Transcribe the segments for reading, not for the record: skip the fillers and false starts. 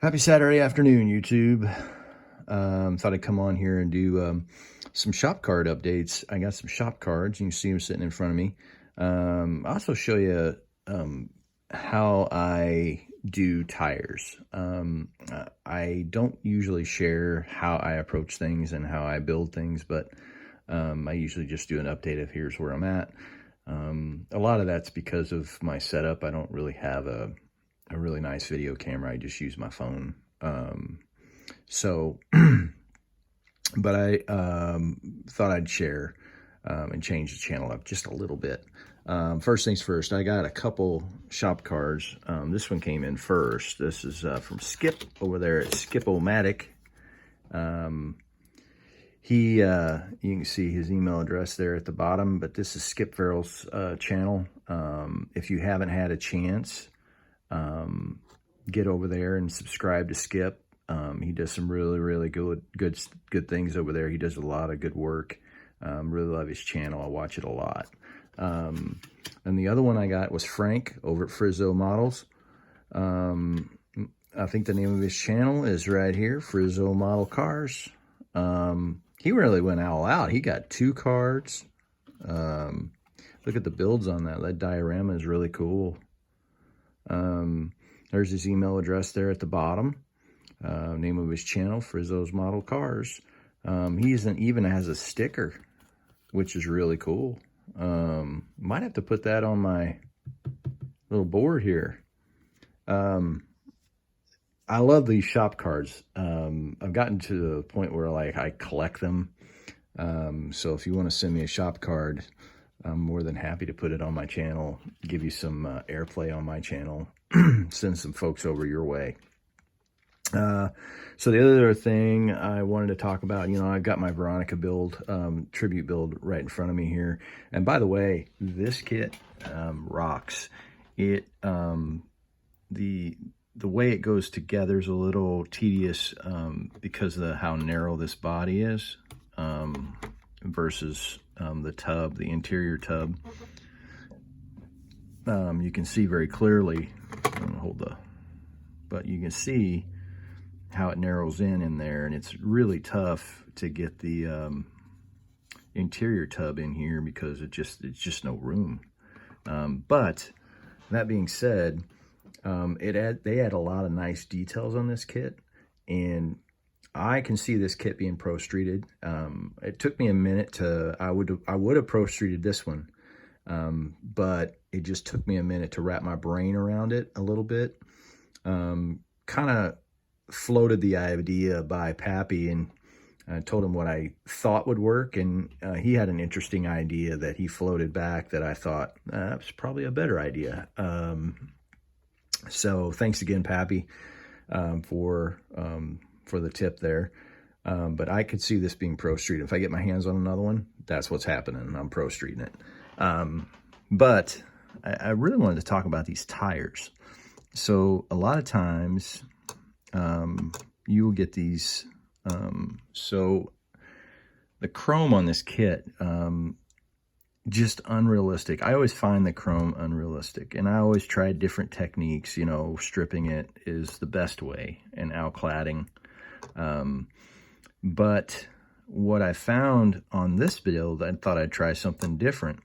Happy Saturday afternoon, YouTube. Thought I'd come on here and do some shop card updates. I got some shop cards. You can see them sitting in front of me. I'll also show you how I do tires. I don't usually share how I approach things and how I build things, but I usually just do an update of here's where I'm at. A lot of that's because of my setup. I don't really have a really nice video camera. I just use my phone. So, but I thought I'd share and change the channel up just a little bit. First things first, I got a couple shop cards. This one came in first. This is from Skip over there at Skip-O-Matic. You can see his email address there at the bottom, but this is Skip Farrell's channel. If you haven't had a chance, get over there and subscribe to Skip. He does some really good things over there. He does a lot of good work. Really love his channel. I watch it a lot. And the other one I got was Frank over at Frizzo Models. I think the name of his channel is right here, Frizzo Model Cars. He really went all out. He got 2 cards. Look at the builds on that. That diorama is really cool. There's his email address there at the bottom. Name of his channel, Frizzo's Model Cars. He even has a sticker, which is really cool. Might have to put that on my little board here. I love these shop cards. I've gotten to the point where I collect them. So if you want to send me a shop card, I'm more than happy to put it on my channel, give you some airplay on my channel, send some folks over your way. So the other thing I wanted to talk about, I've got my Veronica build, tribute build right in front of me here. And by the way, this kit rocks. It the way it goes together is a little tedious because of how narrow this body is versus the tub, the interior tub. You can see very clearly, but you can see how it narrows in there, and it's really tough to get the interior tub in here because it's just no room. But that being said, they add a lot of nice details on this kit, and I can see this kit being pro streeted. It took me a minute I would have pro streeted this one, but it just took me a minute to wrap my brain around it a little bit. Kind of floated the idea by Pappy, and I told him what I thought would work, and he had an interesting idea that he floated back that I thought that was probably a better idea. So thanks again, Pappy, for the tip there. But I could see this being pro street. If I get my hands on another one, that's what's happening. I'm pro streeting it. But I really wanted to talk about these tires. So a lot of times you will get these. So the chrome on this kit, just unrealistic. I always find the chrome unrealistic, and I always try different techniques. Stripping it is the best way, and outcladding. But what I found on this build, I thought I'd try something different.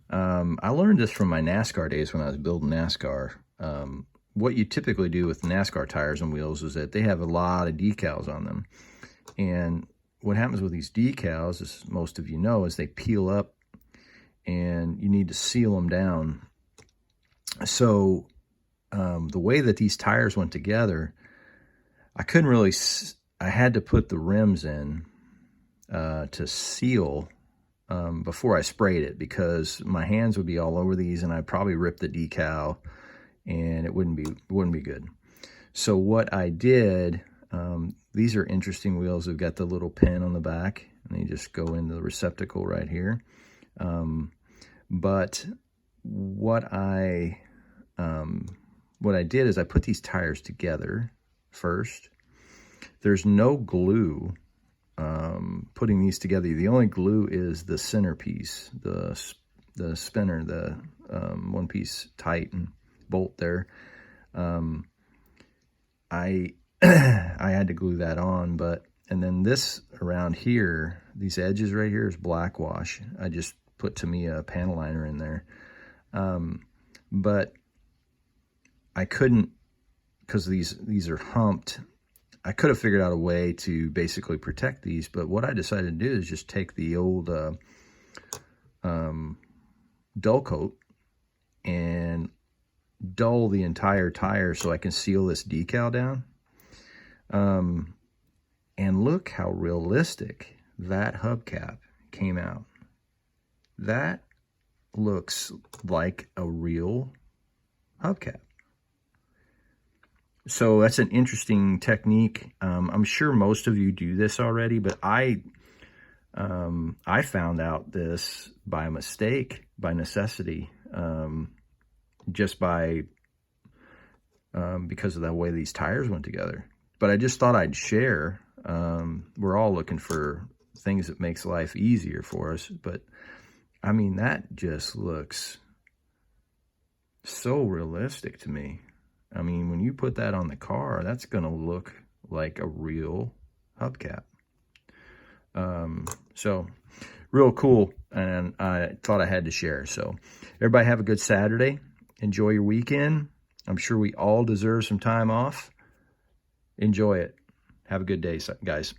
I learned this from my NASCAR days when I was building NASCAR. What you typically do with NASCAR tires and wheels is that they have a lot of decals on them. And what happens with these decals, as most of you know, is they peel up, and you need to seal them down. So the way that these tires went together, I had to put the rims in to seal before I sprayed it, because my hands would be all over these, and I'd probably rip the decal, and it wouldn't be good. So what I did, these are interesting wheels. They've got the little pin on the back, and they just go into the receptacle right here. But what I did is I put these tires together first. There's no glue putting these together. The only glue is the centerpiece, the spinner, the one piece tight and bolt there. I I I had to glue that on, and then this around here, these edges right here is black wash. I just put Tamiya panel liner in there. But I couldn't, because these are humped. I could have figured out a way to basically protect these, but what I decided to do is just take the old dull coat and dull the entire tire so I can seal this decal down. And look how realistic that hubcap came out. That looks like a real hubcap. So that's an interesting technique. I'm sure most of you do this already, but I found out this by mistake, by necessity, just by because of the way these tires went together. But I just thought I'd share. We're all looking for things that makes life easier for us, but I mean, that just looks so realistic to me. I mean, when you put that on the car, that's going to look like a real hubcap. So real cool, and I thought I had to share. So everybody have a good Saturday. Enjoy your weekend. I'm sure we all deserve some time off. Enjoy it. Have a good day, guys.